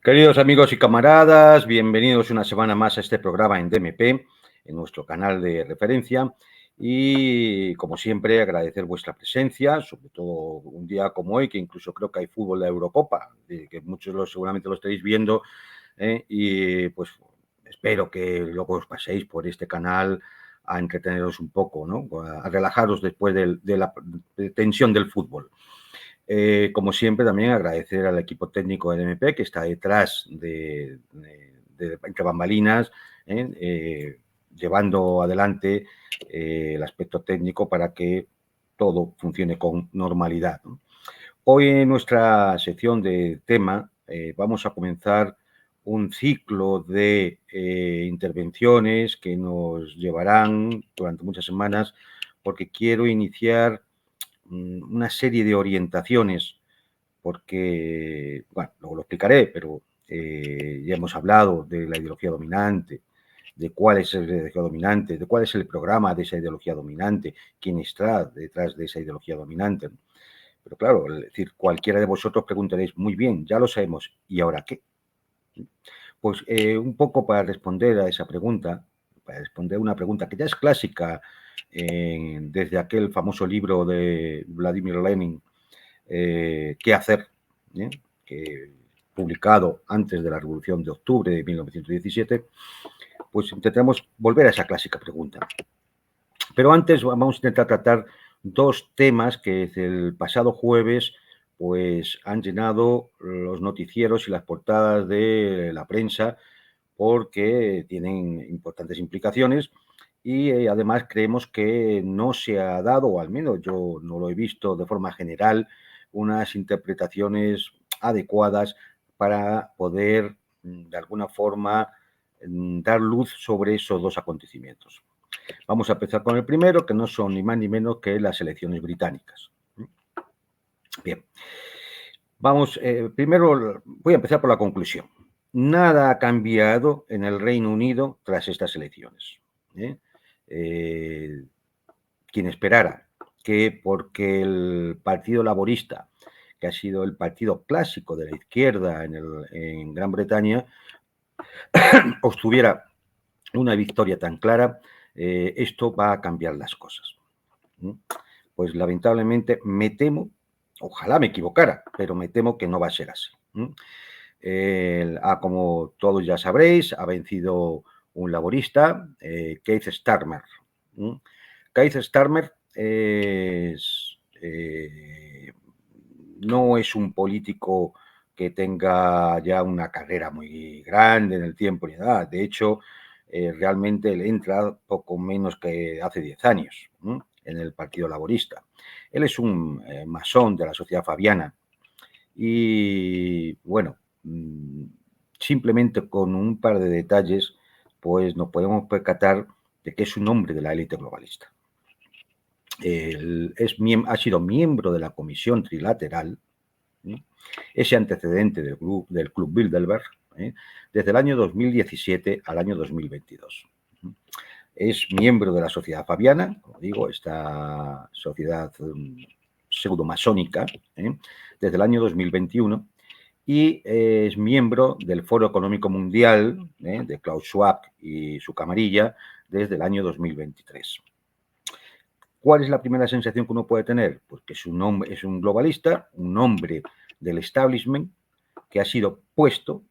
Queridos amigos y camaradas, bienvenidos una semana más a este programa en DMP, en nuestro canal de referencia. Y, como siempre, agradecer vuestra presencia, sobre todo un día como hoy, que incluso creo que hay fútbol de Eurocopa, que muchos seguramente lo estaréis viendo, y pues espero que luego os paséis por este canal a entreteneros un poco, ¿no? A relajaros después de la tensión del fútbol. Como siempre, también agradecer al equipo técnico de DMP que está detrás entre bambalinas, llevando adelante el aspecto técnico para que todo funcione con normalidad, ¿no? Hoy en nuestra sección de tema vamos a comenzar un ciclo de intervenciones que nos llevarán durante muchas semanas, porque quiero iniciar una serie de orientaciones, porque, bueno, luego lo explicaré, pero ya hemos hablado de la ideología dominante, de cuál es la ideología dominante, de cuál es el programa de esa ideología dominante, quién está detrás de esa ideología dominante. Pero claro, es decir, cualquiera de vosotros preguntaréis, muy bien, ya lo sabemos, ¿y ahora qué? Pues un poco para responder a esa pregunta, para responder una pregunta que ya es clásica desde aquel famoso libro de Vladimir Lenin, ¿Qué hacer?, que publicado antes de la Revolución de Octubre de 1917, pues intentamos volver a esa clásica pregunta. Pero antes vamos a intentar tratar dos temas que desde el pasado jueves pues han llenado los noticieros y las portadas de la prensa, porque tienen importantes implicaciones y además creemos que no se ha dado, o al menos yo no lo he visto de forma general, unas interpretaciones adecuadas para poder, de alguna forma, dar luz sobre esos dos acontecimientos. Vamos a empezar con el primero, que no son ni más ni menos que las elecciones británicas. Bien, vamos, primero voy a empezar por la conclusión. Nada ha cambiado en el Reino Unido tras estas elecciones. Quien esperara que porque el Partido Laborista, que ha sido el partido clásico de la izquierda en Gran Bretaña, obtuviera una victoria tan clara, esto va a cambiar las cosas. Pues lamentablemente me temo, ojalá me equivocara, pero me temo que no va a ser así. Como todos ya sabréis, ha vencido un laborista, Keir Starmer. Keir Starmer no es un político que tenga ya una carrera muy grande en el tiempo ni nada. De hecho, realmente le entra poco menos que hace 10 años en el Partido Laborista. Él es un masón de la Sociedad Fabiana y, bueno, simplemente con un par de detalles, pues nos podemos percatar de que es un hombre de la élite globalista. Ha sido miembro de la Comisión Trilateral, ese antecedente del Club Bilderberg, desde el año 2017 al año 2022. Es miembro de la Sociedad Fabiana, como digo, esta sociedad pseudomasónica, desde el año 2021, y es miembro del Foro Económico Mundial de Klaus Schwab y su camarilla desde el año 2023. ¿Cuál es la primera sensación que uno puede tener? Pues que es un globalista, un hombre del establishment que ha sido puesto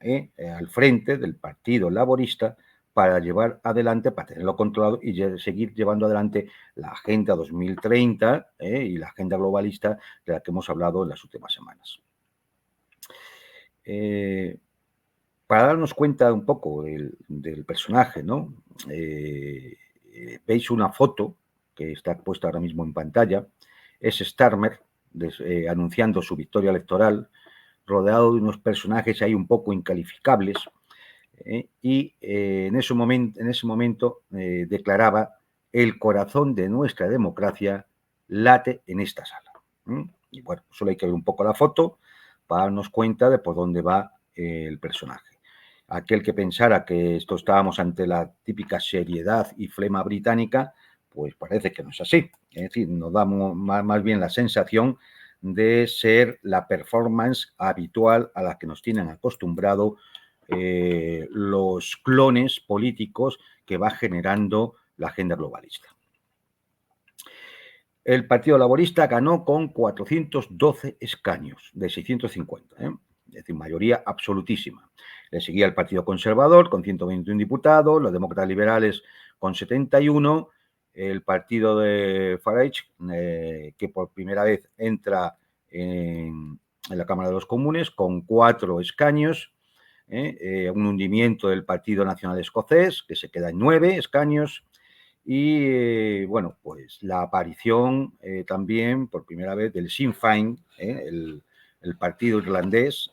al frente del Partido Laborista para llevar adelante, para tenerlo controlado y seguir llevando adelante la Agenda 2030 y la agenda globalista de la que hemos hablado en las últimas semanas. Para darnos cuenta un poco del personaje, ¿no? Veis una foto que está puesta ahora mismo en pantalla. Es Starmer anunciando su victoria electoral, rodeado de unos personajes ahí un poco incalificables, y en ese momento declaraba: el corazón de nuestra democracia late en esta sala. Y bueno, solo hay que ver un poco la foto para darnos cuenta de por dónde va el personaje. Aquel que pensara que estábamos ante la típica seriedad y flema británica, pues parece que no es así. Es decir, nos da más bien la sensación de ser la performance habitual a la que nos tienen acostumbrado los clones políticos que va generando la agenda globalista. El Partido Laborista ganó con 412 escaños de 650, es decir, mayoría absolutísima. Le seguía el Partido Conservador con 121 diputados, los demócratas liberales con 71, el partido de Farage, que por primera vez entra en la Cámara de los Comunes con 4 escaños, un hundimiento del Partido Nacional Escocés, que se queda en 9 escaños, y bueno, pues la aparición también por primera vez del Sinn Féin, el partido irlandés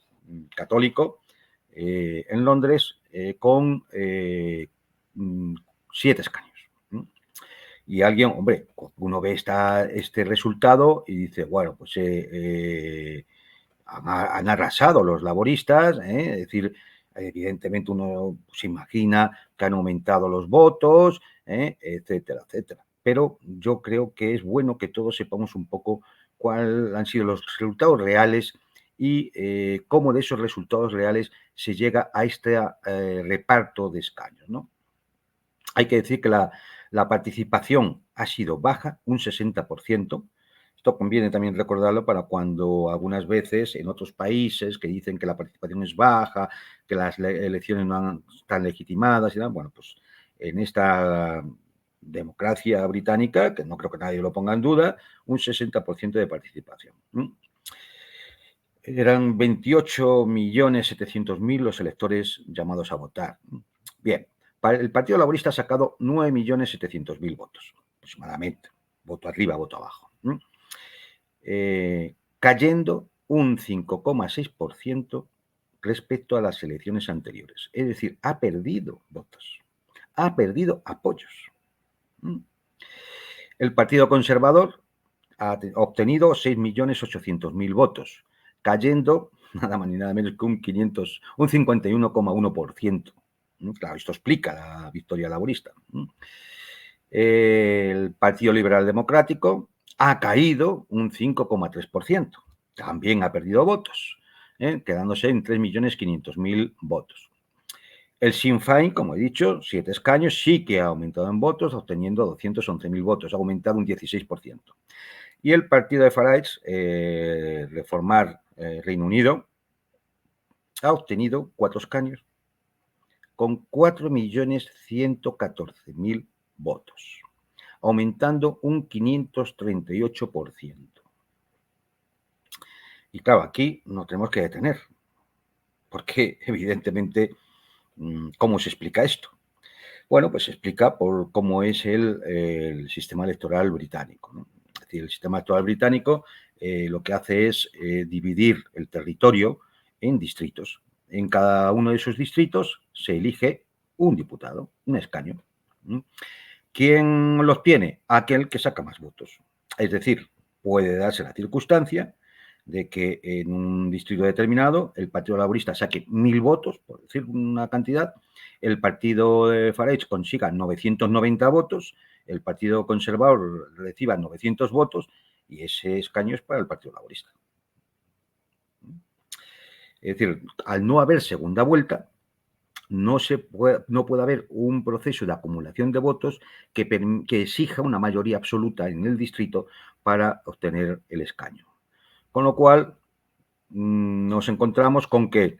católico, en Londres, con 7 escaños. Y alguien, hombre, uno ve este resultado y dice, bueno, pues han arrasado los laboristas, es decir, evidentemente uno se imagina que han aumentado los votos, etcétera, etcétera. Pero yo creo que es bueno que todos sepamos un poco cuáles han sido los resultados reales y cómo de esos resultados reales se llega a este reparto de escaños, ¿no? Hay que decir que la participación ha sido baja, un 60%. Esto conviene también recordarlo para cuando algunas veces en otros países que dicen que la participación es baja, que las elecciones no están legitimadas, y tal. Bueno, pues en esta democracia británica, que no creo que nadie lo ponga en duda, un 60% de participación. Eran 28.700.000 los electores llamados a votar. Bien, el Partido Laborista ha sacado 9.700.000 votos, aproximadamente. Voto arriba, voto abajo. Cayendo un 5,6% respecto a las elecciones anteriores. Es decir, ha perdido votos, ha perdido apoyos. El Partido Conservador ha obtenido 6.800.000 votos, cayendo nada más ni nada menos que un 51,1%. Claro, esto explica la victoria laborista. El Partido Liberal Democrático ha caído un 5,3%. También ha perdido votos, quedándose en 3.500.000 votos. El Sinn Féin, como he dicho, 7 escaños, sí que ha aumentado en votos, obteniendo 211.000 votos, ha aumentado un 16%. Y el partido de Farage, Reformar Reino Unido, ha obtenido 4 escaños con 4.114.000 votos, aumentando un 538%. Y claro, aquí nos tenemos que detener, porque evidentemente, ¿cómo se explica esto? Bueno, pues se explica por cómo es el sistema electoral británico, ¿no? Es decir, el sistema electoral británico lo que hace es dividir el territorio en distritos. En cada uno de esos distritos se elige un diputado, un escaño. ¿Quién los tiene? Aquel que saca más votos. Es decir, puede darse la circunstancia de que en un distrito determinado el Partido Laborista saque 1.000 votos, por decir una cantidad, el partido de Farage consiga 990 votos, el Partido Conservador reciba 900 votos y ese escaño es para el Partido Laborista. Es decir, al no haber segunda vuelta, no puede haber un proceso de acumulación de votos que exija una mayoría absoluta en el distrito para obtener el escaño. Con lo cual, nos encontramos con que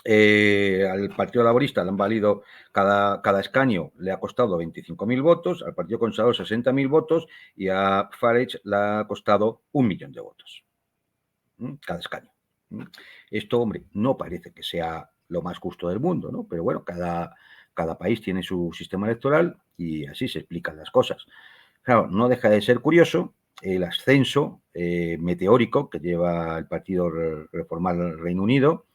al Partido Laborista le han valido cada escaño, le ha costado 25.000 votos, al Partido Conservador 60.000 votos y a Farage le ha costado 1.000.000 de votos cada escaño. Esto, hombre, no parece que sea lo más justo del mundo, ¿no? Pero bueno, cada país tiene su sistema electoral y así se explican las cosas. Claro, no deja de ser curioso el ascenso meteórico que lleva el Partido Reformar Reino Unido,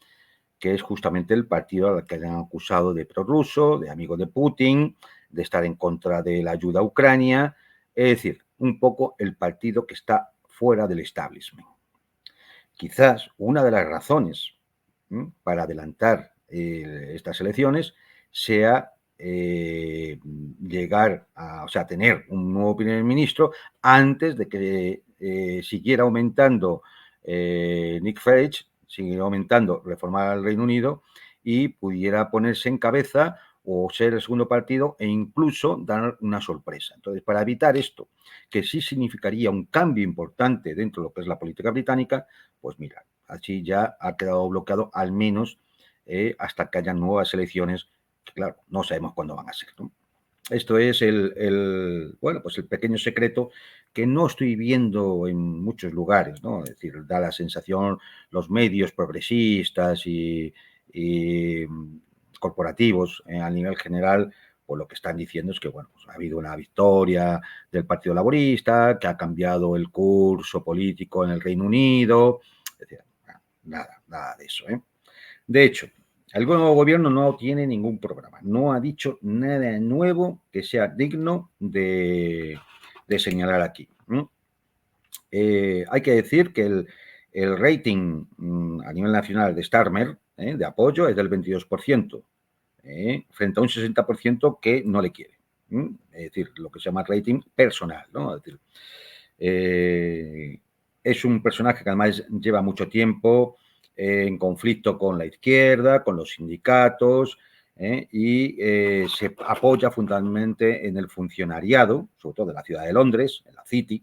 que es justamente el partido al que le han acusado de prorruso, de amigo de Putin, de estar en contra de la ayuda a Ucrania, es decir, un poco el partido que está fuera del establishment. Quizás una de las razones para adelantar estas elecciones sea llegar a o sea, tener un nuevo primer ministro antes de que siguiera aumentando Nick Farage, siguiera aumentando reformar al Reino Unido y pudiera ponerse en cabeza o ser el segundo partido e incluso dar una sorpresa. Entonces, para evitar esto, que sí significaría un cambio importante dentro de lo que es la política británica, pues mira, así ya ha quedado bloqueado al menos hasta que haya nuevas elecciones, que claro, no sabemos cuándo van a ser, ¿no? Esto es bueno, pues el pequeño secreto que no estoy viendo en muchos lugares, ¿no? Es decir, da la sensación, los medios progresistas y corporativos a nivel general, pues lo que están diciendo es que, bueno, pues ha habido una victoria del Partido Laborista, que ha cambiado el curso político en el Reino Unido, es decir, nada de eso, ¿eh? De hecho, el nuevo gobierno no tiene ningún programa, no ha dicho nada nuevo que sea digno de señalar aquí. Hay que decir que el rating a nivel nacional de Starmer, de apoyo, es del 22%, frente a un 60% que no le quiere. Es decir, lo que se llama rating personal, ¿no? Es decir, es un personaje que además lleva mucho tiempo en conflicto con la izquierda, con los sindicatos, y se apoya fundamentalmente en el funcionariado, sobre todo de la ciudad de Londres, en la City,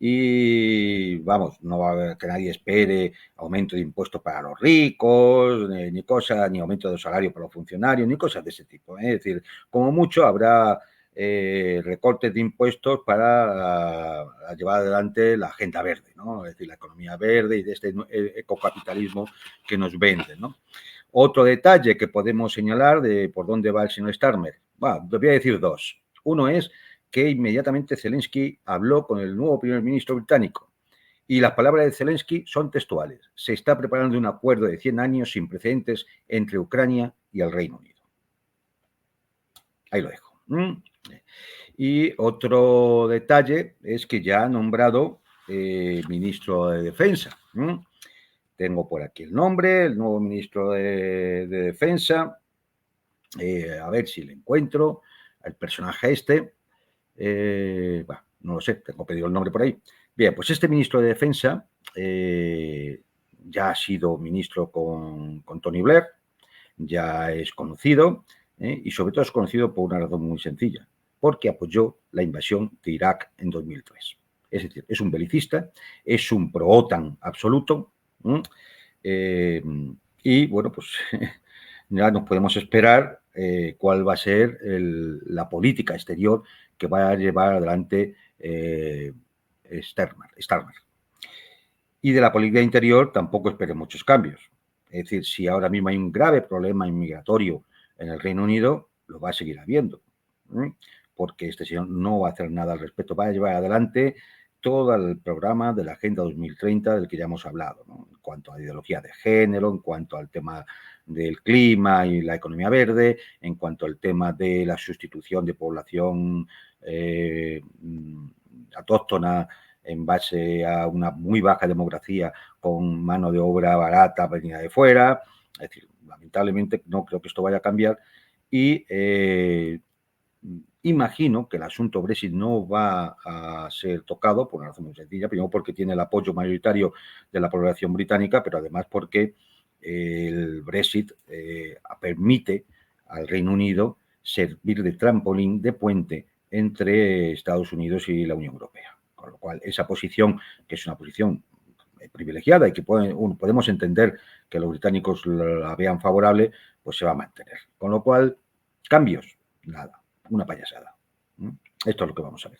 y vamos, no va a haber que nadie espere aumento de impuestos para los ricos, ni cosas, ni aumento de salario para los funcionarios, ni cosas de ese tipo. Es decir, como mucho habrá recortes de impuestos para llevar adelante la agenda verde, ¿no? Es decir, la economía verde y de este ecocapitalismo que nos venden, ¿no? Otro detalle que podemos señalar de por dónde va el señor Starmer, bueno, te voy a decir dos. Uno es que inmediatamente Zelensky habló con el nuevo primer ministro británico. Y las palabras de Zelensky son textuales. Se está preparando un acuerdo de 100 años sin precedentes entre Ucrania y el Reino Unido. Ahí lo dejo. Y otro detalle es que ya ha nombrado ministro de Defensa. Tengo por aquí el nombre, el nuevo ministro de Defensa. A ver si le encuentro, el personaje este. Bueno, no lo sé, tengo pedido el nombre por ahí. Bien, pues este ministro de Defensa ya ha sido ministro con Tony Blair, ya es conocido y sobre todo es conocido por una razón muy sencilla, porque apoyó la invasión de Irak en 2003. Es decir, es un belicista, es un pro-OTAN absoluto y bueno, pues ya nos podemos esperar cuál va a ser la política exterior que va a llevar adelante Starmer. Y de la política interior tampoco esperen muchos cambios. Es decir, si ahora mismo hay un grave problema inmigratorio en el Reino Unido, lo va a seguir habiendo, porque este señor no va a hacer nada al respecto, va a llevar adelante todo el programa de la Agenda 2030 del que ya hemos hablado, ¿no? En cuanto a ideología de género, en cuanto al tema del clima y la economía verde, en cuanto al tema de la sustitución de población autóctona en base a una muy baja demografía con mano de obra barata venida de fuera. Es decir, lamentablemente no creo que esto vaya a cambiar y imagino que el asunto Brexit no va a ser tocado por una razón muy sencilla, primero porque tiene el apoyo mayoritario de la población británica, pero además porque el Brexit permite al Reino Unido servir de trampolín, de puente entre Estados Unidos y la Unión Europea. Con lo cual, esa posición, que es una posición privilegiada y que podemos entender que los británicos la vean favorable, pues se va a mantener. Con lo cual, cambios, nada, una payasada. Esto es lo que vamos a ver.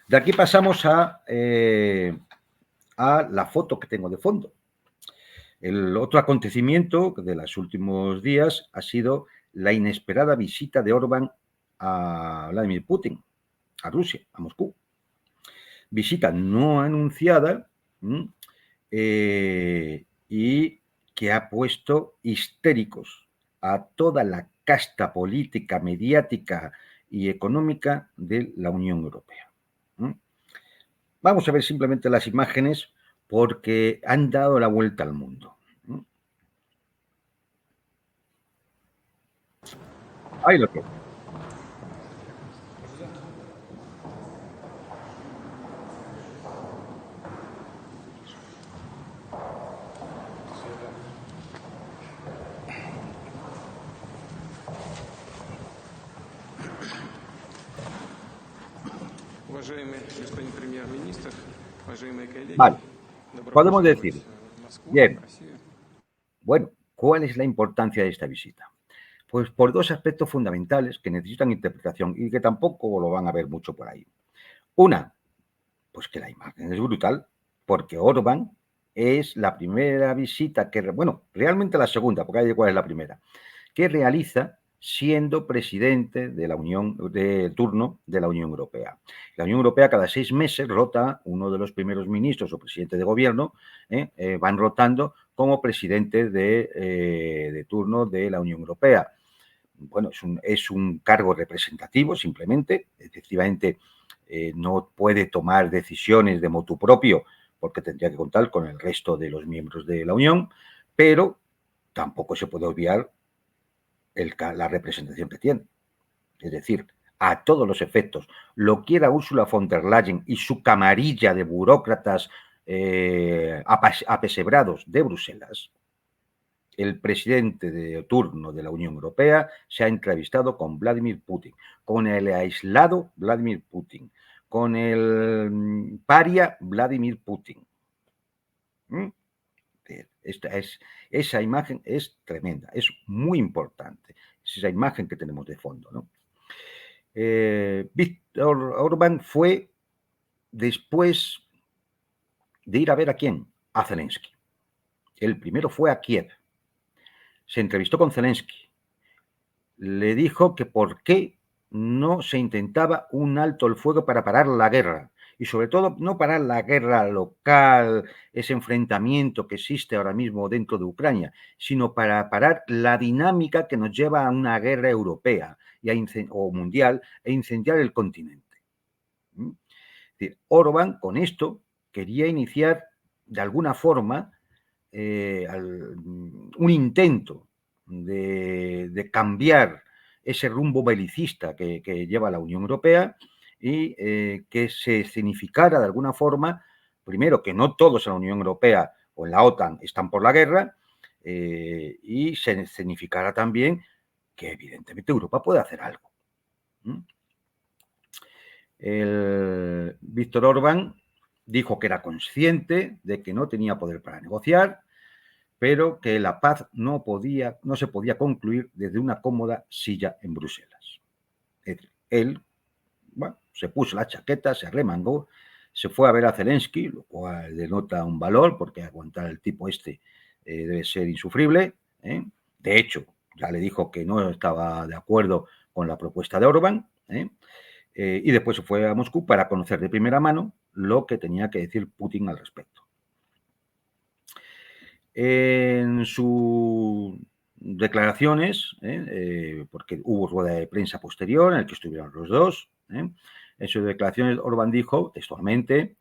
De aquí pasamos a la foto que tengo de fondo. El otro acontecimiento de los últimos días ha sido la inesperada visita de Orbán a Vladimir Putin, a Rusia, a Moscú. Visita no anunciada y que ha puesto histéricos a toda la casta política, mediática y económica de la Unión Europea. Vamos a ver simplemente las imágenes porque han dado la vuelta al mundo. Ahí lo tengo. Vale, podemos decir, bien, bueno, ¿cuál es la importancia de esta visita? Pues por dos aspectos fundamentales que necesitan interpretación y que tampoco lo van a ver mucho por ahí. Una, pues que la imagen es brutal, porque Orbán es la primera visita que, bueno, realmente la segunda, porque hay cuál es la primera, que realiza siendo presidente de la Unión, de turno de la Unión Europea. La Unión Europea cada 6 meses rota uno de los primeros ministros o presidente de gobierno, van rotando como presidente de turno de la Unión Europea. Bueno, es un cargo representativo simplemente, efectivamente no puede tomar decisiones de motu propio porque tendría que contar con el resto de los miembros de la Unión, pero tampoco se puede obviar la representación que tiene. Es decir, a todos los efectos, lo quiera Ursula von der Leyen y su camarilla de burócratas apesebrados de Bruselas, el presidente de turno de la Unión Europea se ha entrevistado con Vladimir Putin, con el aislado Vladimir Putin, con el paria Vladimir Putin. Esa imagen es tremenda, es muy importante. Es esa imagen que tenemos de fondo, ¿no? Víctor Orbán fue después de ir a ver a quién, a Zelensky. El primero fue a Kiev. Se entrevistó con Zelensky. Le dijo que por qué no se intentaba un alto el fuego para parar la guerra. Y sobre todo, no parar la guerra local, ese enfrentamiento que existe ahora mismo dentro de Ucrania, sino para parar la dinámica que nos lleva a una guerra europea o mundial e incendiar el continente. Es decir, Orbán con esto quería iniciar de alguna forma un intento de cambiar ese rumbo belicista que lleva la Unión Europea y que se escenificara de alguna forma, primero, que no todos en la Unión Europea o en la OTAN están por la guerra, y se escenificara también que evidentemente Europa puede hacer algo. Víctor Orbán dijo que era consciente de que no tenía poder para negociar, pero que la paz no se podía concluir desde una cómoda silla en Bruselas. Él, bueno, se puso la chaqueta, se arremangó, se fue a ver a Zelensky, lo cual denota un valor, porque aguantar al tipo debe ser insufrible. De hecho, ya le dijo que no estaba de acuerdo con la propuesta de Orbán, y después se fue a Moscú para conocer de primera mano lo que tenía que decir Putin al respecto. En sus declaraciones, porque hubo rueda de prensa posterior en el que estuvieron los dos, en sus declaraciones Orbán dijo textualmente: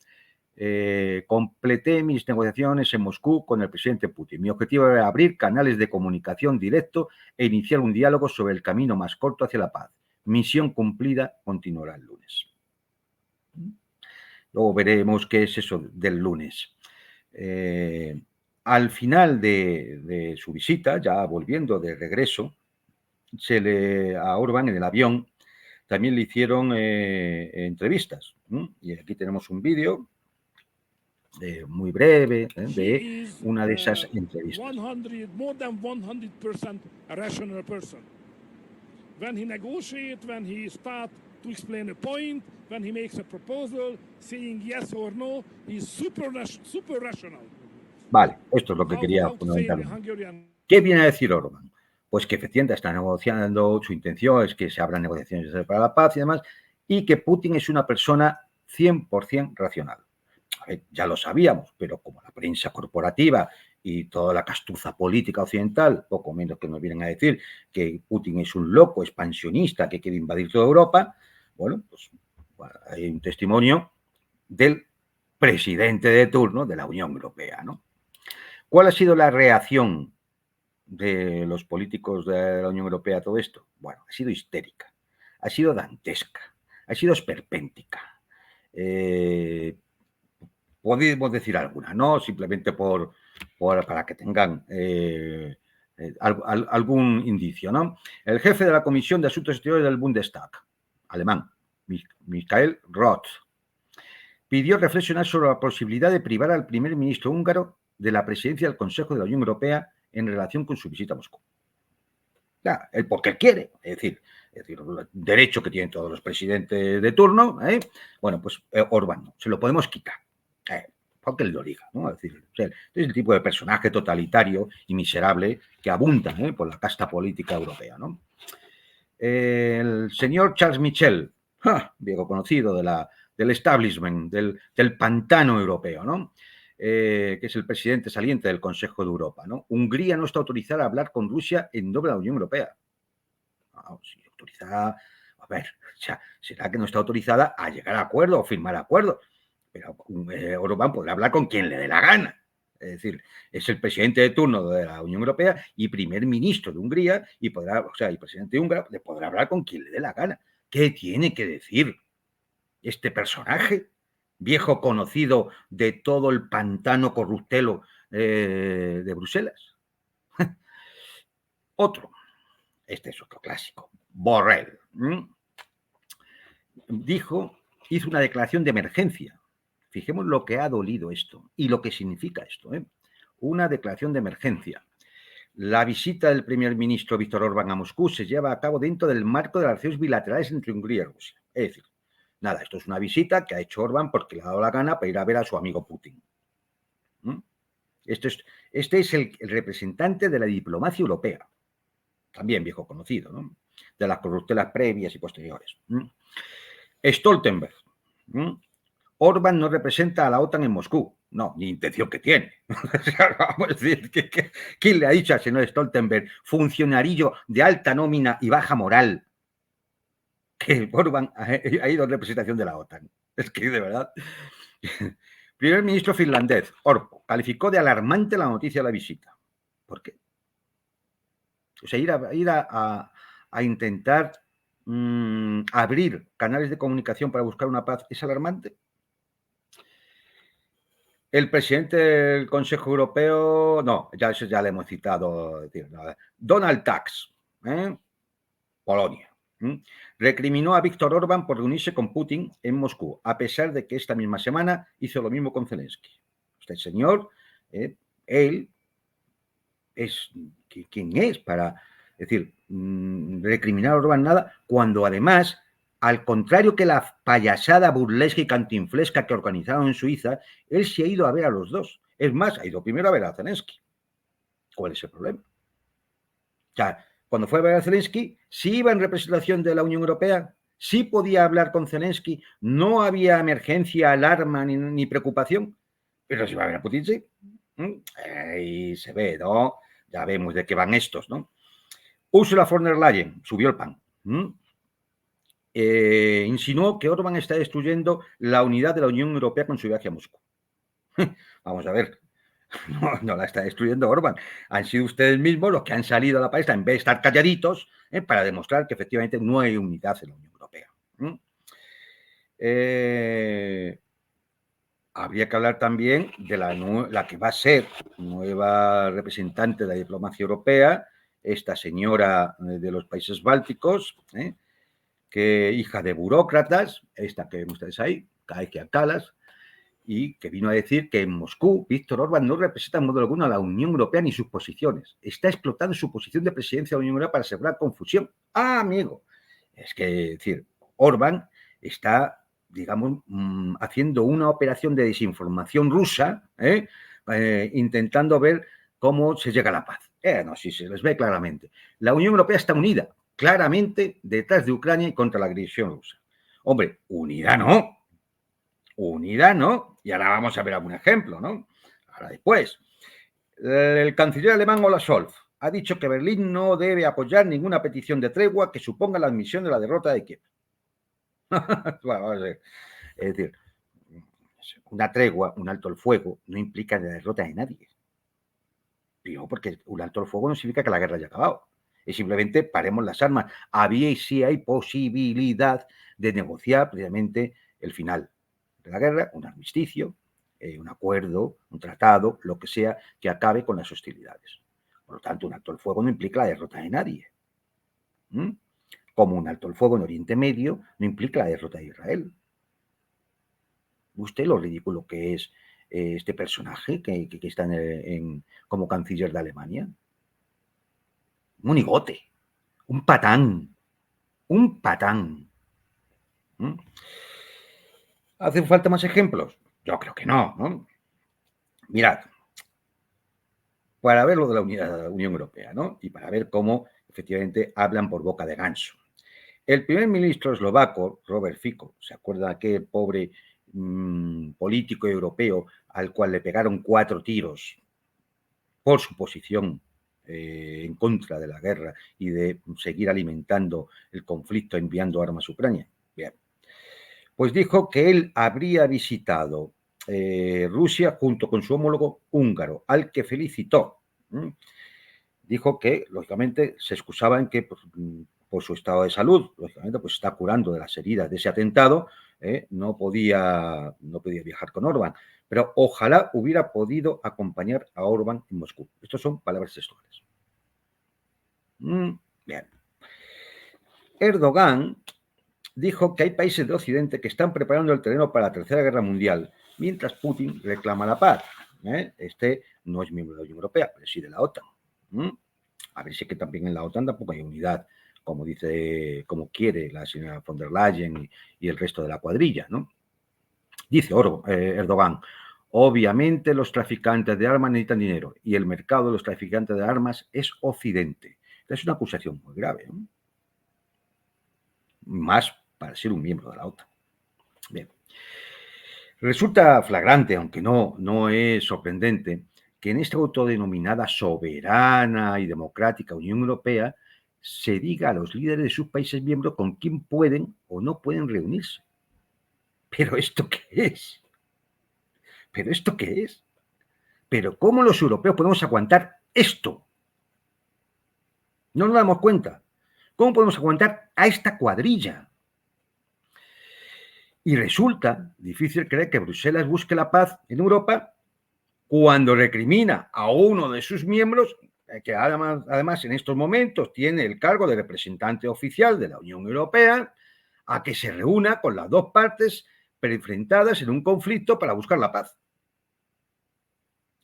completé mis negociaciones en Moscú con el presidente Putin. Mi objetivo era abrir canales de comunicación directo e iniciar un diálogo sobre el camino más corto hacia la paz. Misión cumplida, continuará el lunes. Luego veremos qué es eso del lunes. Al final de su visita, ya volviendo de regreso, a Orbán en el avión también le hicieron entrevistas. Y aquí tenemos un vídeo muy breve de una de esas entrevistas. More than 100% a rational person. When he negotiates, when he starts to explain a point, when he makes a proposal, saying yes or no, he's super rational. Vale, esto es lo que quería fundamentalmente. ¿Qué viene a decir Orbán? Pues que efectivamente está negociando, su intención es que se abran negociaciones para la paz y demás, y que Putin es una persona 100% racional. A ver, ya lo sabíamos, pero como la prensa corporativa y toda la castuza política occidental, poco menos que nos vienen a decir que Putin es un loco expansionista que quiere invadir toda Europa, bueno, pues hay un testimonio del presidente de turno de la Unión Europea, ¿no? ¿Cuál ha sido la reacción de los políticos de la Unión Europea a todo esto? Bueno, ha sido histérica, ha sido dantesca, ha sido esperpéntica. Podemos decir alguna, ¿no? Simplemente para que tengan algún indicio, ¿no? El jefe de la Comisión de Asuntos Exteriores del Bundestag, alemán, Michael Roth, pidió reflexionar sobre la posibilidad de privar al primer ministro húngaro de la presidencia del Consejo de la Unión Europea en relación con su visita a Moscú. Ya, él porque quiere, es decir, el derecho que tienen todos los presidentes de turno, bueno, pues Orbán no, se lo podemos quitar, porque él lo diga, ¿no? Es decir, es el tipo de personaje totalitario y miserable que abunda por la casta política europea, ¿no? El señor Charles Michel, viejo conocido del establishment, del pantano europeo, ¿no? Que es el presidente saliente del Consejo de Europa, ¿no? Hungría no está autorizada a hablar con Rusia en nombre de la Unión Europea. No, si autorizada, a ver, o sea, será que no está autorizada a llegar a acuerdo o firmar acuerdos, pero Orbán podrá hablar con quien le dé la gana. Es decir, es el presidente de turno de la Unión Europea y primer ministro de Hungría y podrá, o sea, y presidente de Hungría le podrá hablar con quien le dé la gana. ¿Qué tiene que decir este personaje? Viejo conocido de todo el pantano corruptelo de Bruselas. Otro, este es otro clásico, Borrell. Hizo una declaración de emergencia. Fijemos lo que ha dolido esto y lo que significa esto. Una declaración de emergencia. La visita del primer ministro Víctor Orbán a Moscú se lleva a cabo dentro del marco de las relaciones bilaterales entre Hungría y Rusia. Es decir, nada, esto es una visita que ha hecho Orbán porque le ha dado la gana para ir a ver a su amigo Putin. Este es el representante de la diplomacia europea, también viejo conocido, ¿no? De las corruptelas previas y posteriores. Stoltenberg. Orbán no representa a la OTAN en Moscú. No, ni intención que tiene. Vamos a decir, ¿quién le ha dicho al señor Stoltenberg, funcionario de alta nómina y baja moral, que Orbán ha ido en representación de la OTAN? Es que, de verdad. Primer ministro finlandés, Orpo, calificó de alarmante la noticia de la visita. ¿Por qué? O sea, ir a intentar abrir canales de comunicación para buscar una paz es alarmante. El presidente del Consejo Europeo, no, eso ya le hemos citado. Donald Tusk, Polonia, recriminó a Víctor Orbán por reunirse con Putin en Moscú, a pesar de que esta misma semana hizo lo mismo con Zelensky. Este señor, él es quien es para decir, recriminar a Orbán nada, cuando además, al contrario que la payasada burlesca y cantinflesca que organizaron en Suiza, él se ha ido a ver a los dos. Es más, ha ido primero a ver a Zelensky. ¿Cuál es el problema? O sea, cuando fue a ver a Zelensky, sí iba en representación de la Unión Europea, sí podía hablar con Zelensky, no había emergencia, alarma ni preocupación, pero si va a ver a Putin, sí. Ahí se ve, ¿no? Ya vemos de qué van estos, ¿no? Ursula von der Leyen subió el pan. Insinuó que Orbán está destruyendo la unidad de la Unión Europea con su viaje a Moscú. Vamos a ver. No la está destruyendo Orbán. Han sido ustedes mismos los que han salido a la palestra en vez de estar calladitos para demostrar que efectivamente no hay unidad en la Unión Europea. Habría que hablar también de la que va a ser nueva representante de la diplomacia europea, esta señora de los países bálticos, que hija de burócratas, esta que ven ustedes ahí, Kajsa Kallas, y que vino a decir que en Moscú Víctor Orbán no representa en modo alguno a la Unión Europea ni sus posiciones. Está explotando su posición de presidencia de la Unión Europea para sembrar confusión. ¡Ah, amigo! Es que, es decir, Orbán está, digamos, haciendo una operación de desinformación rusa, intentando ver cómo se llega a la paz. No, sí, se les ve claramente. La Unión Europea está unida, claramente, detrás de Ucrania y contra la agresión rusa. Hombre, unidad no. Unidad, ¿no? Y ahora vamos a ver algún ejemplo, ¿no? Ahora después. El canciller alemán Olaf Scholz ha dicho que Berlín no debe apoyar ninguna petición de tregua que suponga la admisión de la derrota de Kiev. Bueno, es decir, una tregua, un alto el fuego, no implica la derrota de nadie. Digo, porque un alto el fuego no significa que la guerra haya acabado. Es simplemente paremos las armas. Había y sí hay posibilidad de negociar precisamente el final de la guerra, un armisticio, un acuerdo, un tratado, lo que sea, que acabe con las hostilidades. Por lo tanto, un alto el fuego no implica la derrota de nadie. Como un alto el fuego en Oriente Medio no implica la derrota de Israel. ¿Usted lo ridículo que es este personaje que está como canciller de Alemania? Un monigote, un patán, un patán. ¿Mm? ¿Hacen falta más ejemplos? Yo creo que no, ¿no? Mirad, para ver lo de la Unión Europea, ¿no? Y para ver cómo efectivamente hablan por boca de ganso. El primer ministro eslovaco, Robert Fico, ¿se acuerda aquel pobre político europeo al cual le pegaron 4 tiros por su posición en contra de la guerra y de seguir alimentando el conflicto enviando armas a Ucrania? Bien, pues dijo que él habría visitado Rusia junto con su homólogo húngaro, al que felicitó. Dijo que, lógicamente, se excusaba en que por su estado de salud, lógicamente, pues está curando de las heridas de ese atentado, no podía viajar con Orbán, pero ojalá hubiera podido acompañar a Orbán en Moscú. Estas son palabras textuales. Bien. Erdogan dijo que hay países de Occidente que están preparando el terreno para la Tercera Guerra Mundial, mientras Putin reclama la paz. Este no es miembro de la Unión Europea, pero sí de la OTAN. A ver si es que también en la OTAN tampoco hay unidad, como quiere la señora von der Leyen y el resto de la cuadrilla, ¿no? Dice Erdogan, obviamente los traficantes de armas necesitan dinero y el mercado de los traficantes de armas es Occidente. Es una acusación muy grave, ¿no? Más para ser un miembro de la OTAN. Bien. Resulta flagrante, aunque no es sorprendente, que en esta autodenominada soberana y democrática Unión Europea se diga a los líderes de sus países miembros con quién pueden o no pueden reunirse. ¿Pero esto qué es? ¿Pero esto qué es? ¿Pero cómo los europeos podemos aguantar esto? No nos damos cuenta. ¿Cómo podemos aguantar a esta cuadrilla? Y resulta difícil creer que Bruselas busque la paz en Europa cuando recrimina a uno de sus miembros, que además en estos momentos tiene el cargo de representante oficial de la Unión Europea, a que se reúna con las dos partes enfrentadas en un conflicto para buscar la paz.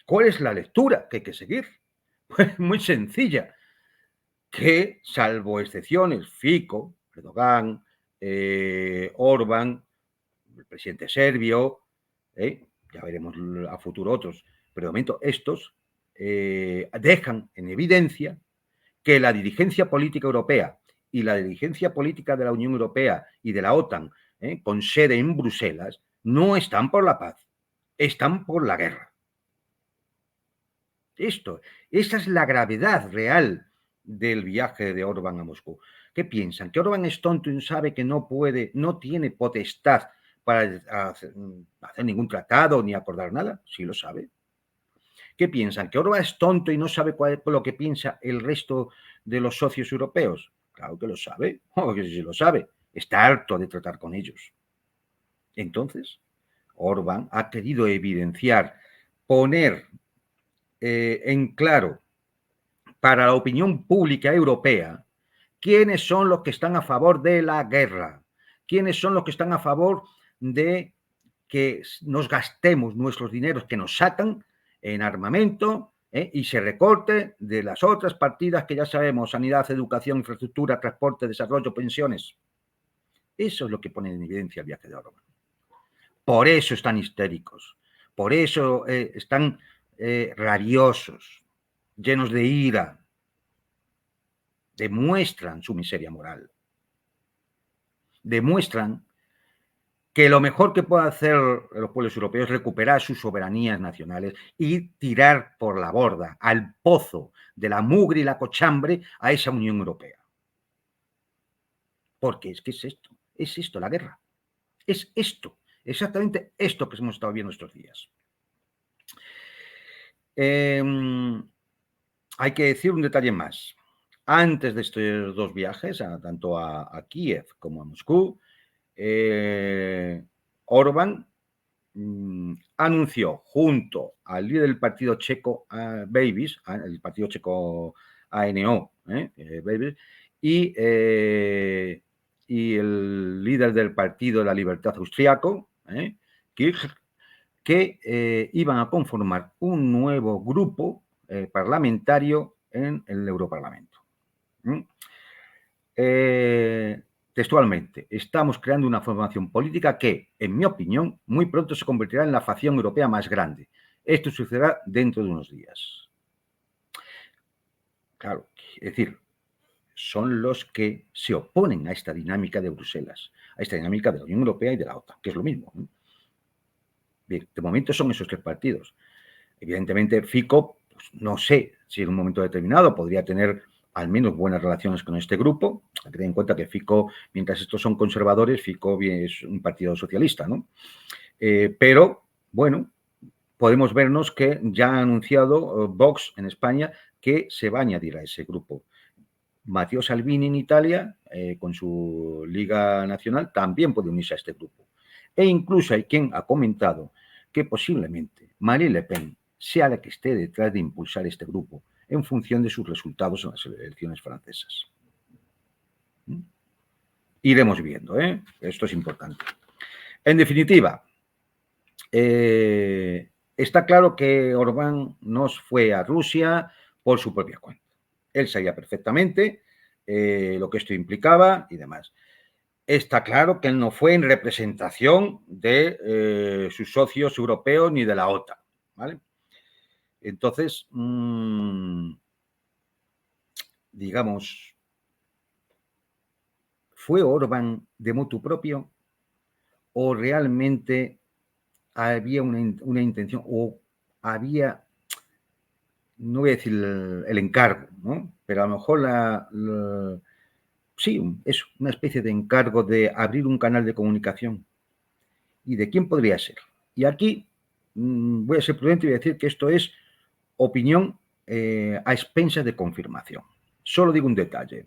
¿Cuál es la lectura que hay que seguir? Pues muy sencilla, que salvo excepciones, Fico, Erdogan, Orbán, el presidente serbio, ya veremos a futuro otros, pero de momento estos dejan en evidencia que la dirigencia política europea y la dirigencia política de la Unión Europea y de la OTAN, con sede en Bruselas, no están por la paz, están por la guerra. Esa es la gravedad real del viaje de Orbán a Moscú. ¿Qué piensan? ¿Que Orbán es tonto y sabe que no tiene potestad para hacer ningún tratado ni acordar nada? Sí lo sabe. ¿Qué piensan? ¿Que Orbán es tonto y no sabe lo que piensa el resto de los socios europeos? Claro que lo sabe, que sí lo sabe. Está harto de tratar con ellos. Entonces, Orbán ha querido evidenciar, poner en claro para la opinión pública europea quiénes son los que están a favor de la guerra, quiénes son los que están a favor de que nos gastemos nuestros dineros que nos sacan en armamento y se recorte de las otras partidas que ya sabemos, sanidad, educación, infraestructura, transporte, desarrollo, pensiones. Eso es lo que pone en evidencia el viaje de Orbán. Por eso están histéricos, por eso están rabiosos, llenos de ira, demuestran su miseria moral, demuestran que lo mejor que pueden hacer los pueblos europeos es recuperar sus soberanías nacionales y tirar por la borda, al pozo de la mugre y la cochambre, a esa Unión Europea. Porque es que es esto la guerra, es esto, exactamente esto que hemos estado viendo estos días. Hay que decir un detalle más. Antes de estos dos viajes, tanto a Kiev como a Moscú, Orbán anunció junto al líder del partido checo, Babiš, el partido checo ANO, Babiš, y el líder del Partido de la Libertad austriaco, Kirchner, que iban a conformar un nuevo grupo parlamentario en el Europarlamento. Textualmente, estamos creando una formación política que, en mi opinión, muy pronto se convertirá en la facción europea más grande. Esto sucederá dentro de unos días. Claro, es decir, son los que se oponen a esta dinámica de Bruselas, a esta dinámica de la Unión Europea y de la OTAN, que es lo mismo. Bien, de momento son esos tres partidos. Evidentemente, Fico, pues, no sé si en un momento determinado podría tener al menos buenas relaciones con este grupo. Hay que tener en cuenta que Fico, mientras estos son conservadores, Fico es un partido socialista, ¿no? Pero, bueno, podemos vernos que ya ha anunciado Vox en España que se va a añadir a ese grupo. Matteo Salvini en Italia, con su Liga Nacional, también puede unirse a este grupo. E incluso hay quien ha comentado que posiblemente Marine Le Pen sea la que esté detrás de impulsar este grupo en función de sus resultados en las elecciones francesas. Iremos viendo, ¿eh? Esto es importante. En definitiva, está claro que Orbán no fue a Rusia por su propia cuenta. Él sabía perfectamente lo que esto implicaba y demás. Está claro que él no fue en representación de sus socios europeos ni de la OTAN, ¿vale? Entonces, digamos, ¿fue Orbán de motu propio o realmente había una intención o había, no voy a decir el encargo, ¿no? Pero a lo mejor sí, es una especie de encargo de abrir un canal de comunicación? ¿Y de quién podría ser? Y aquí voy a ser prudente y voy a decir que esto es opinión a expensas de confirmación. Solo digo un detalle.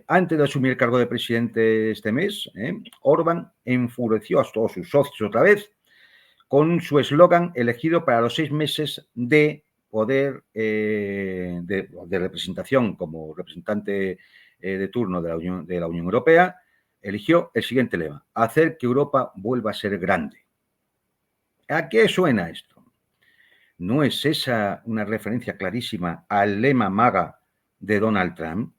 Antes de asumir el cargo de presidente este mes, Orbán enfureció a todos sus socios otra vez con su eslogan elegido para los 6 meses de poder de representación como representante de turno de la Unión Europea. Eligió el siguiente lema: hacer que Europa vuelva a ser grande. ¿A qué suena esto? ¿No es esa una referencia clarísima al lema MAGA de Donald Trump?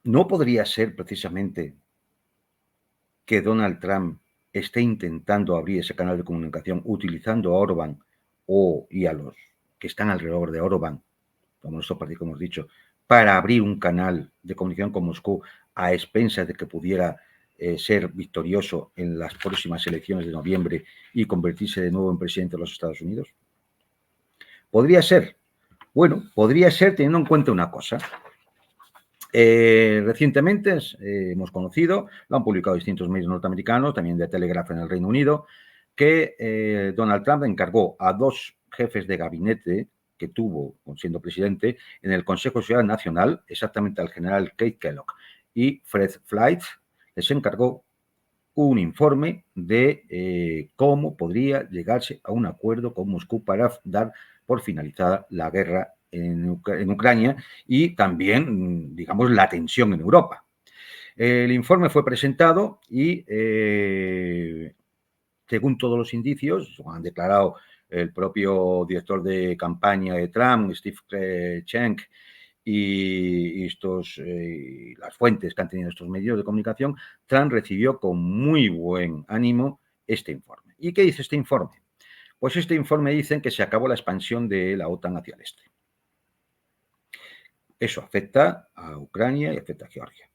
¿No podría ser precisamente que Donald Trump esté intentando abrir ese canal de comunicación utilizando a Orbán y a los que están alrededor de Orbán, como nuestro partido, como hemos dicho, para abrir un canal de comunicación con Moscú a expensas de que pudiera ser victorioso en las próximas elecciones de noviembre y convertirse de nuevo en presidente de los Estados Unidos? ¿Podría ser? Bueno, podría ser teniendo en cuenta una cosa. Recientemente hemos conocido, lo han publicado distintos medios norteamericanos, también de Telegraph en el Reino Unido, que Donald Trump encargó a 2 jefes de gabinete que tuvo siendo presidente en el Consejo de Seguridad Nacional, exactamente al general Keith Kellogg y Fred Flight, les encargó un informe de cómo podría llegarse a un acuerdo con Moscú para dar por finalizada la guerra en Ucrania y también, digamos, la tensión en Europa. El informe fue presentado y, según todos los indicios, han declarado el propio director de campaña de Trump, Steve Cenk, y las fuentes que han tenido estos medios de comunicación, Trump recibió con muy buen ánimo este informe. ¿Y qué dice este informe? Pues este informe dice que se acabó la expansión de la OTAN hacia el este. Eso afecta a Ucrania y afecta a Georgia.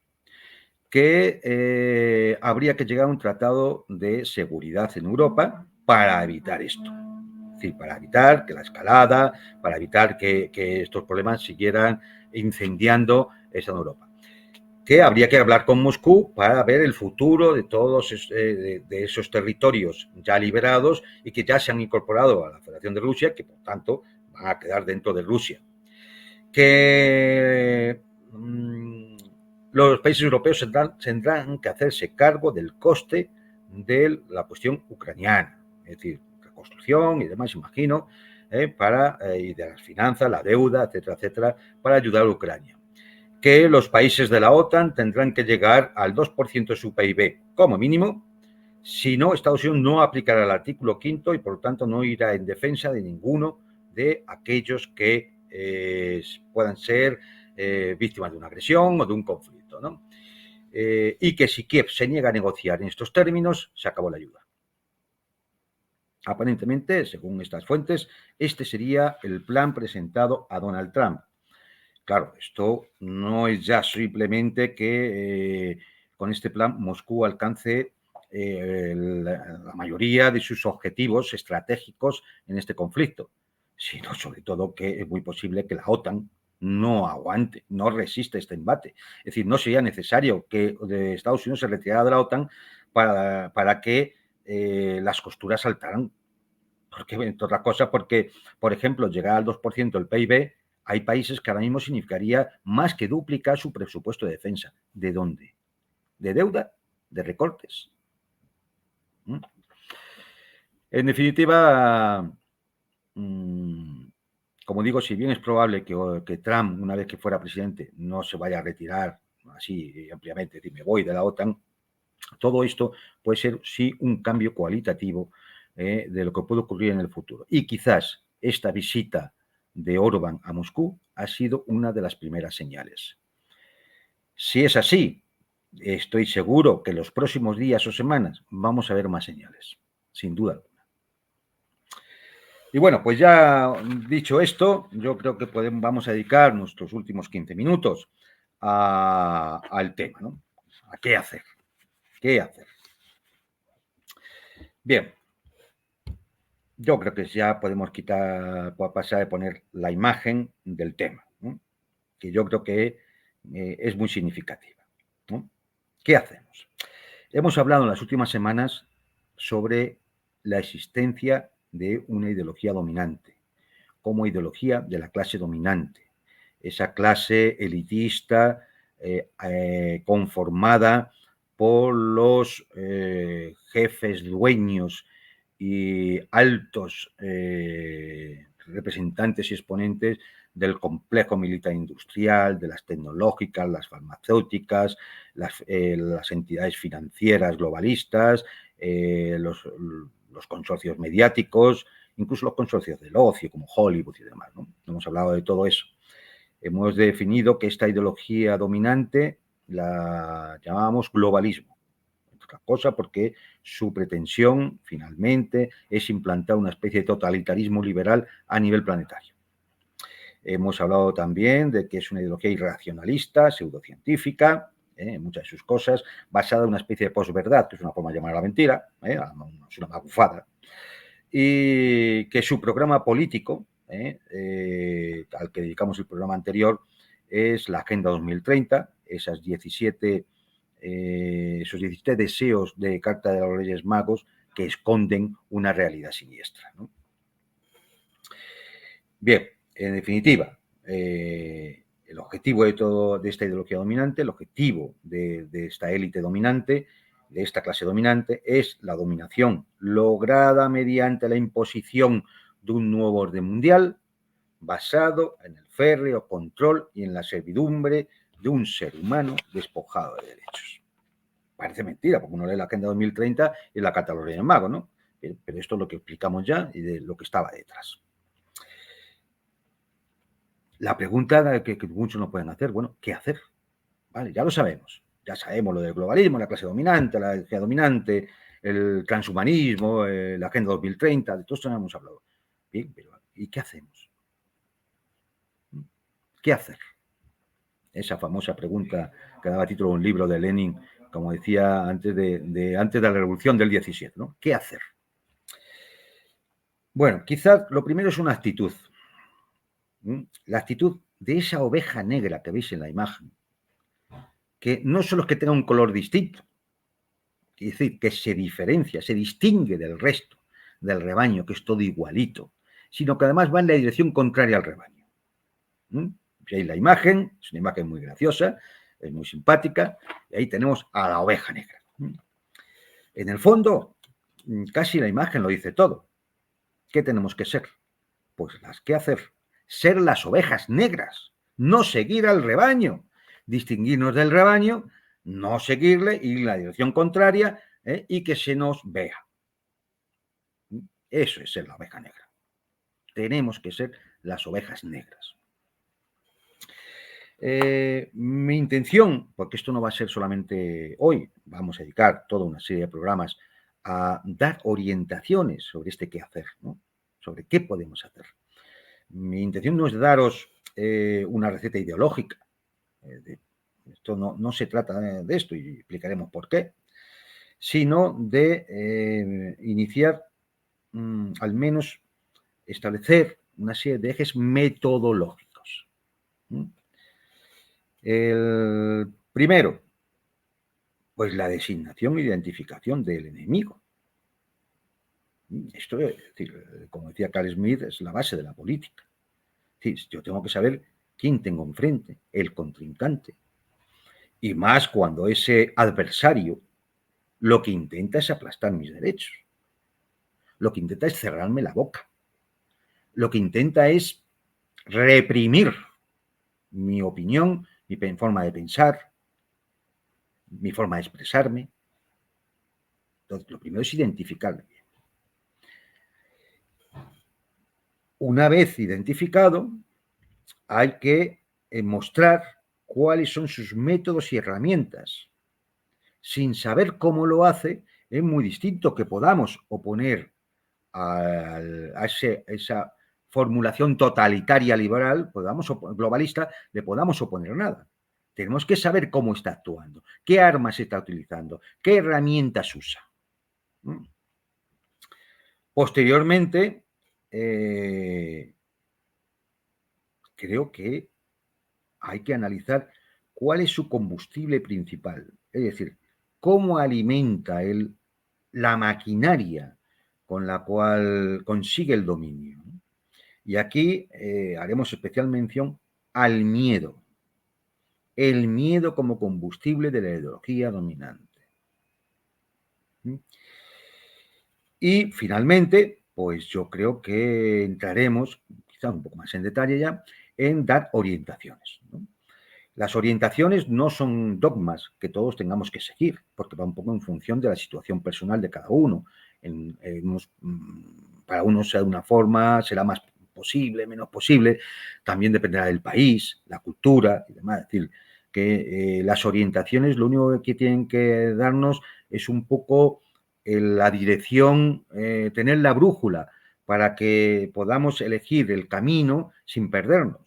Que habría que llegar a un tratado de seguridad en Europa para evitar esto. Es decir, para evitar que la escalada, para evitar que estos problemas siguieran incendiando esa Europa. Que habría que hablar con Moscú para ver el futuro de todos de esos territorios ya liberados y que ya se han incorporado a la Federación de Rusia, que por tanto van a quedar dentro de Rusia. Que los países europeos tendrán que hacerse cargo del coste de la cuestión ucraniana, es decir, reconstrucción y demás, imagino, y de las finanzas, la deuda, etcétera, etcétera, para ayudar a Ucrania. que los países de la OTAN tendrán que llegar al 2% de su PIB como mínimo, si no, Estados Unidos no aplicará el artículo 5 y por lo tanto no irá en defensa de ninguno de aquellos que puedan ser víctimas de una agresión o de un conflicto, ¿no? Y que si Kiev se niega a negociar en estos términos, se acabó la ayuda. Aparentemente, según estas fuentes, este sería el plan presentado a Donald Trump. Claro, esto no es ya simplemente que con este plan Moscú alcance la mayoría de sus objetivos estratégicos en este conflicto, sino sobre todo que es muy posible que la OTAN no aguante, no resista este embate. Es decir, no sería necesario que Estados Unidos se retirara de la OTAN para que las costuras saltaran. Porque, entre otras cosas, porque, por ejemplo, llegar al 2% del PIB, hay países que ahora mismo significaría más que duplicar su presupuesto de defensa. ¿De dónde? ¿De deuda? ¿De recortes? En definitiva, como digo, si bien es probable que Trump, una vez que fuera presidente, no se vaya a retirar así ampliamente, es decir, me voy de la OTAN, todo esto puede ser, sí, un cambio cualitativo de lo que puede ocurrir en el futuro. Y quizás esta visita de Orbán a Moscú ha sido una de las primeras señales. Si es así, estoy seguro que en los próximos días o semanas vamos a ver más señales, sin duda alguna. Y bueno, pues ya dicho esto, yo creo que vamos a dedicar nuestros últimos 15 minutos al tema, ¿no? ¿A qué hacer? ¿Qué hacer? Bien, yo creo que ya podemos pasar a poner la imagen del tema, ¿no? Que yo creo que es muy significativa, ¿no? ¿Qué hacemos? Hemos hablado en las últimas semanas sobre la existencia de una ideología dominante, como ideología de la clase dominante, esa clase elitista conformada por los jefes dueños y altos representantes y exponentes del complejo militar industrial, de las tecnológicas, las farmacéuticas, las entidades financieras globalistas, los consorcios mediáticos, incluso los consorcios del ocio, como Hollywood y demás, ¿no? Hemos hablado de todo eso. Hemos definido que esta ideología dominante la llamábamos globalismo. Otra cosa porque su pretensión, finalmente, es implantar una especie de totalitarismo liberal a nivel planetario. Hemos hablado también de que es una ideología irracionalista, pseudocientífica, muchas de sus cosas, basada en una especie de posverdad, que es una forma de llamar a la mentira, es una magufada, y que su programa político, al que dedicamos el programa anterior, es la Agenda 2030, esos 17 deseos de Carta de los Reyes Magos que esconden una realidad siniestra, ¿no? Bien, en definitiva, el objetivo de esta ideología dominante, el objetivo de esta élite dominante, de esta clase dominante, es la dominación lograda mediante la imposición de un nuevo orden mundial basado en el férreo control y en la servidumbre de un ser humano despojado de derechos. Parece mentira, porque uno lee la Agenda 2030 y la Carta de los Reyes Magos, ¿no? Pero esto es lo que explicamos ya y de lo que estaba detrás. La pregunta que muchos nos pueden hacer, bueno, ¿qué hacer? Vale, ya lo sabemos. Ya sabemos lo del globalismo, la clase dominante, la energía dominante, el transhumanismo, la Agenda 2030, de todo esto ya hemos hablado. Bien, pero ¿y qué hacemos? ¿Qué hacer? Esa famosa pregunta que daba título a un libro de Lenin, como decía, antes de la revolución del 17, ¿no? ¿Qué hacer? Bueno, quizás lo primero es una actitud. La actitud de esa oveja negra que veis en la imagen, que no solo es que tenga un color distinto, es decir, que se diferencia, se distingue del resto del rebaño, que es todo igualito, sino que además va en la dirección contraria al rebaño. Veis la imagen, es una imagen muy graciosa, es muy simpática, y ahí tenemos a la oveja negra. En el fondo, casi la imagen lo dice todo. ¿Qué tenemos que ser? Pues ¿qué hacer? Ser las ovejas negras, no seguir al rebaño, distinguirnos del rebaño, no seguirle, ir en la dirección contraria y que se nos vea. Eso es ser la oveja negra. Tenemos que ser las ovejas negras. Mi intención, porque esto no va a ser solamente hoy, vamos a dedicar toda una serie de programas a dar orientaciones sobre este qué hacer, ¿no? Sobre qué podemos hacer. Mi intención no es daros una receta ideológica. Esto no se trata de esto y explicaremos por qué, sino de iniciar, al menos establecer una serie de ejes metodológicos. El primero, pues la designación e identificación del enemigo. Esto, es decir, como decía Carl Smith, es la base de la política. Es decir, yo tengo que saber quién tengo enfrente, el contrincante. Y más cuando ese adversario lo que intenta es aplastar mis derechos. Lo que intenta es cerrarme la boca. Lo que intenta es reprimir mi opinión, mi forma de pensar, mi forma de expresarme. Entonces, lo primero es identificarme bien. Una vez identificado, hay que mostrar cuáles son sus métodos y herramientas. Sin saber cómo lo hace, es muy distinto que podamos oponer a esa formulación totalitaria liberal, globalista, le podamos oponer nada. Tenemos que saber cómo está actuando, qué armas está utilizando, qué herramientas usa. Posteriormente, creo que hay que analizar cuál es su combustible principal, es decir, cómo alimenta él la maquinaria con la cual consigue el dominio. Y aquí haremos especial mención al miedo. El miedo como combustible de la ideología dominante. Y finalmente, pues yo creo que entraremos, quizás un poco más en detalle ya, en dar orientaciones, ¿no? Las orientaciones no son dogmas que todos tengamos que seguir, porque va un poco en función de la situación personal de cada uno. Para unos será de una forma, será más posible, menos posible, también dependerá del país, la cultura y demás. Es decir, que las orientaciones lo único que tienen que darnos es un poco la dirección, tener la brújula para que podamos elegir el camino sin perdernos.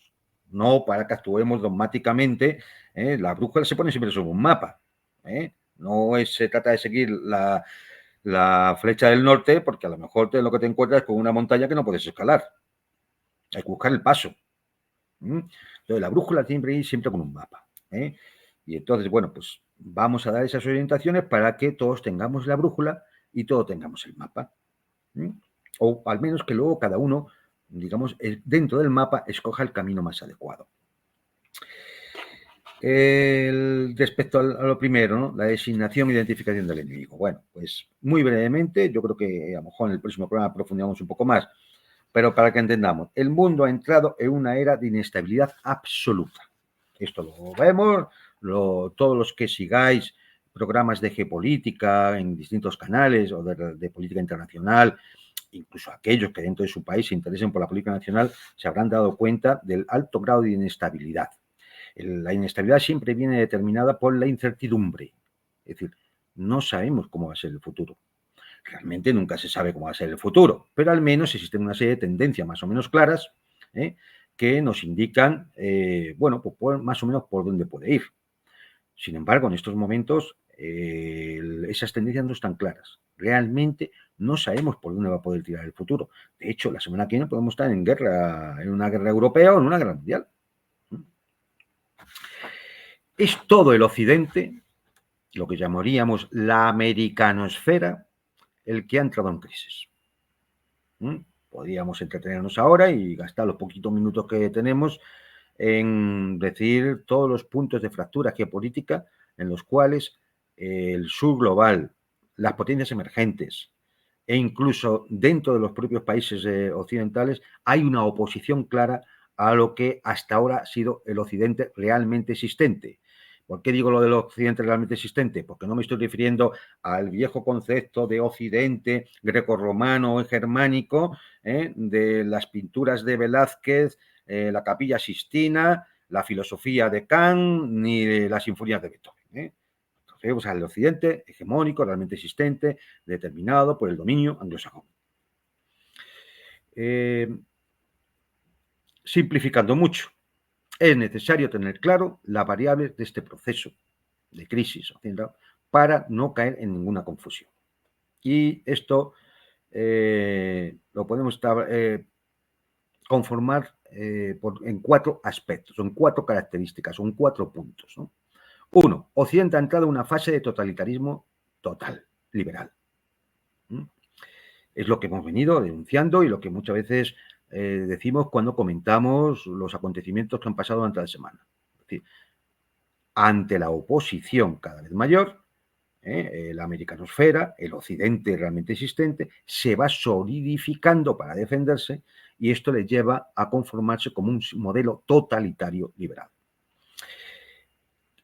No para que actuemos dogmáticamente. La brújula se pone siempre sobre un mapa. No se trata de seguir la flecha del norte, porque a lo mejor lo que te encuentras es con una montaña que no puedes escalar. Hay que buscar el paso. Entonces, la brújula siempre ir siempre con un mapa. Y entonces, bueno, pues vamos a dar esas orientaciones para que todos tengamos la brújula y todos tengamos el mapa. O al menos que luego cada uno, digamos, dentro del mapa escoja el camino más adecuado. Respecto a lo primero, ¿no? La designación e identificación del enemigo. Bueno, pues muy brevemente, yo creo que a lo mejor en el próximo programa profundizamos un poco más, pero para que entendamos, el mundo ha entrado en una era de inestabilidad absoluta. Esto lo vemos, todos los que sigáis programas de geopolítica en distintos canales o de política internacional, incluso aquellos que dentro de su país se interesen por la política nacional, se habrán dado cuenta del alto grado de inestabilidad. La inestabilidad siempre viene determinada por la incertidumbre. Es decir, no sabemos cómo va a ser el futuro. Realmente nunca se sabe cómo va a ser el futuro, pero al menos existen una serie de tendencias más o menos claras que nos indican, bueno, pues más o menos por dónde puede ir. Sin embargo, en estos momentos esas tendencias no están claras. Realmente no sabemos por dónde va a poder tirar el futuro. De hecho, la semana que viene podemos estar en guerra, en una guerra europea o en una guerra mundial. Es todo el occidente, lo que llamaríamos la americanosfera, el que ha entrado en crisis. Podríamos entretenernos ahora y gastar los poquitos minutos que tenemos en decir todos los puntos de fractura geopolítica en los cuales el sur global, las potencias emergentes e incluso dentro de los propios países occidentales hay una oposición clara a lo que hasta ahora ha sido el occidente realmente existente, ¿Por qué digo lo del occidente realmente existente? Porque no me estoy refiriendo al viejo concepto de occidente grecorromano y germánico, de las pinturas de Velázquez, la Capilla Sixtina, la filosofía de Kant, ni de las sinfonías de Beethoven. Entonces, al occidente hegemónico, realmente existente, determinado por el dominio anglosajón. Simplificando mucho, es necesario tener claro las variables de este proceso de crisis occidental para no caer en ninguna confusión. Y esto lo podemos conformar en 4 aspectos, en 4 características, en 4 puntos, ¿no? 1. Occidente ha entrado en una fase de totalitarismo total, liberal. Es lo que hemos venido denunciando y lo que muchas veces decimos cuando comentamos los acontecimientos que han pasado durante la semana. Es decir, ante la oposición cada vez mayor, la americanosfera, el occidente realmente existente, se va solidificando para defenderse y esto le lleva a conformarse como un modelo totalitario liberal.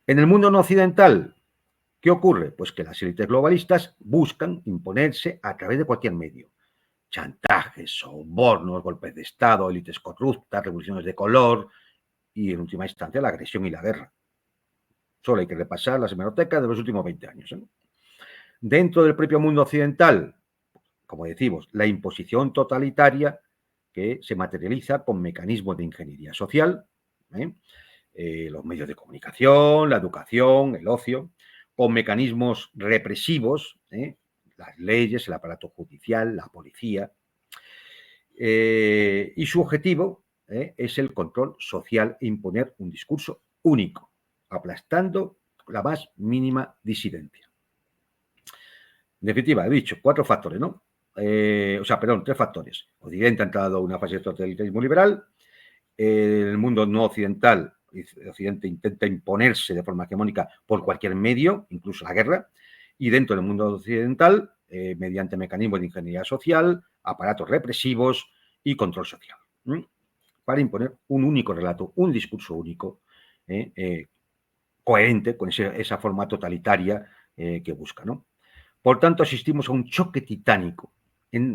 En el mundo no occidental, ¿qué ocurre? Pues que las élites globalistas buscan imponerse a través de cualquier medio. Chantajes, sobornos, golpes de Estado, élites corruptas, revoluciones de color y, en última instancia, la agresión y la guerra. Solo hay que repasar las hemerotecas de los últimos 20 años. Dentro del propio mundo occidental, como decimos, la imposición totalitaria que se materializa con mecanismos de ingeniería social, los medios de comunicación, la educación, el ocio, con mecanismos represivos, las leyes, el aparato judicial, la policía, y su objetivo es el control social e imponer un discurso único, aplastando la más mínima disidencia. En definitiva, he dicho 4 factores, ¿no? 3 factores. Occidente ha entrado en una fase de totalitarismo liberal, el mundo no occidental, Occidente intenta imponerse de forma hegemónica por cualquier medio, incluso la guerra, y dentro del mundo occidental, mediante mecanismos de ingeniería social, aparatos represivos y control social, para imponer un único relato, un discurso único, coherente con esa forma totalitaria que busca, ¿no? Por tanto, asistimos a un choque titánico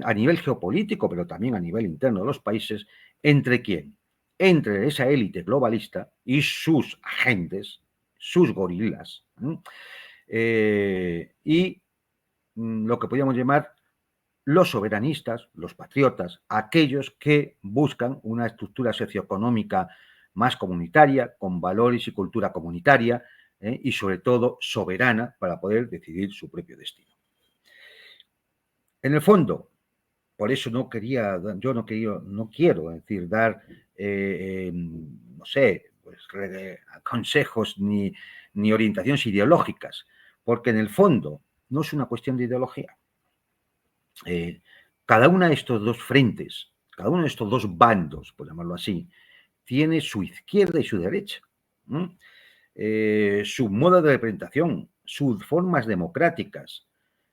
a nivel geopolítico, pero también a nivel interno de los países, ¿entre quién? Entre esa élite globalista y sus agentes, sus gorilas, y lo que podríamos llamar los soberanistas, los patriotas, aquellos que buscan una estructura socioeconómica más comunitaria, con valores y cultura comunitaria, y sobre todo soberana para poder decidir su propio destino. En el fondo, por eso no quiero decir, dar, no sé, pues, consejos ni orientaciones ideológicas, porque en el fondo no es una cuestión de ideología. Cada uno de estos 2 frentes, cada uno de estos 2 bandos, por llamarlo así, tiene su izquierda y su derecha, su modo de representación, sus formas democráticas.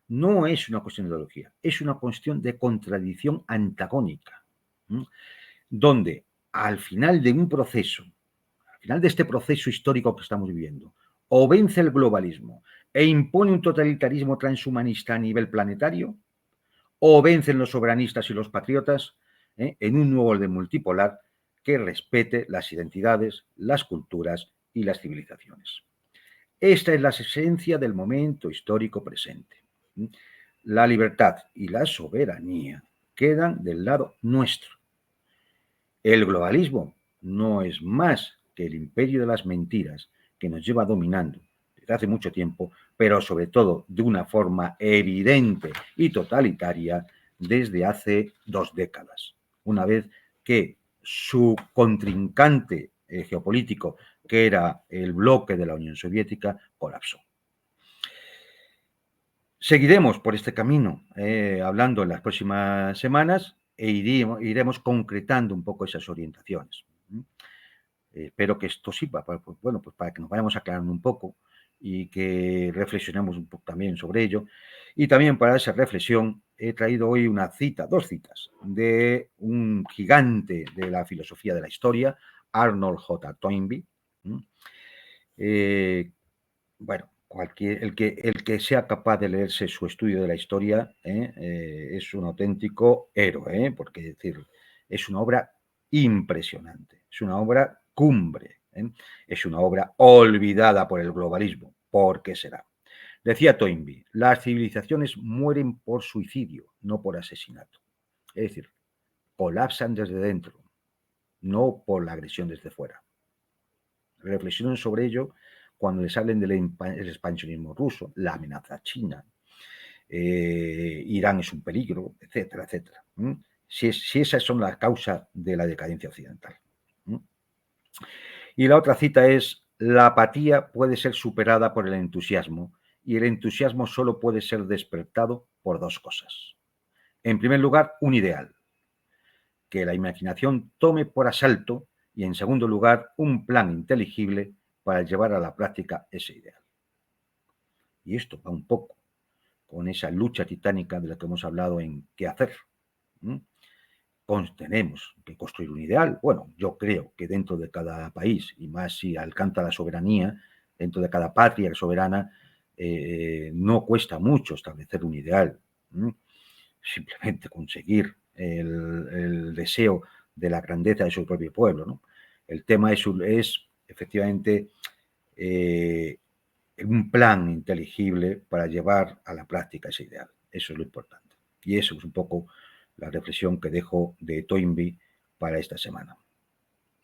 No es una cuestión de ideología, es una cuestión de contradicción antagónica, donde al final de un proceso, al final de este proceso histórico que estamos viviendo, o vence el globalismo e impone un totalitarismo transhumanista a nivel planetario, o vencen los soberanistas y los patriotas en un nuevo orden multipolar que respete las identidades, las culturas y las civilizaciones. Esta es la esencia del momento histórico presente. La libertad y la soberanía quedan del lado nuestro. El globalismo no es más que el imperio de las mentiras que nos lleva dominando desde hace mucho tiempo, pero sobre todo de una forma evidente y totalitaria desde hace 2 décadas, una vez que su contrincante geopolítico, que era el bloque de la Unión Soviética, colapsó. Seguiremos por este camino hablando en las próximas semanas e iremos concretando un poco esas orientaciones. Espero que esto sirva para que nos vayamos aclarando un poco y que reflexionemos un poco también sobre ello. Y también para esa reflexión he traído hoy 2 citas de un gigante de la filosofía de la historia, Arnold J. Toynbee, Bueno, el que sea capaz de leerse su estudio de la historia es un auténtico héroe, porque decir, es una obra impresionante, es una obra cumbre, es una obra olvidada por el globalismo. ¿Por qué será? Decía Toynbee, las civilizaciones mueren por suicidio, no por asesinato. Es decir, colapsan desde dentro, no por la agresión desde fuera. Reflexionen sobre ello cuando les hablen del expansionismo ruso, la amenaza china, Irán es un peligro, etcétera, etcétera. Si esas son las causas de la decadencia occidental. Y la otra cita es, la apatía puede ser superada por el entusiasmo y el entusiasmo solo puede ser despertado por dos cosas. En primer lugar, un ideal, que la imaginación tome por asalto y, en segundo lugar, un plan inteligible para llevar a la práctica ese ideal. Y esto va un poco con esa lucha titánica de la que hemos hablado en qué hacer. Tenemos que construir un ideal. Bueno, yo creo que dentro de cada país, y más si alcanza la soberanía, dentro de cada patria soberana, no cuesta mucho establecer un ideal. Simplemente conseguir el deseo de la grandeza de su propio pueblo, ¿no? El tema es efectivamente un plan inteligible para llevar a la práctica ese ideal. Eso es lo importante. Y eso es un poco la reflexión que dejo de Toynbee para esta semana.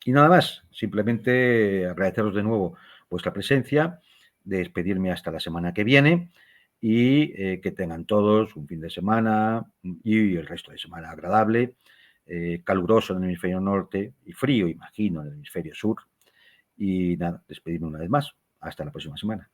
Y nada más, simplemente agradeceros de nuevo vuestra presencia, despedirme hasta la semana que viene y que tengan todos un fin de semana y el resto de semana agradable, caluroso en el hemisferio norte y frío, imagino, en el hemisferio sur. Y nada, despedirme una vez más. Hasta la próxima semana.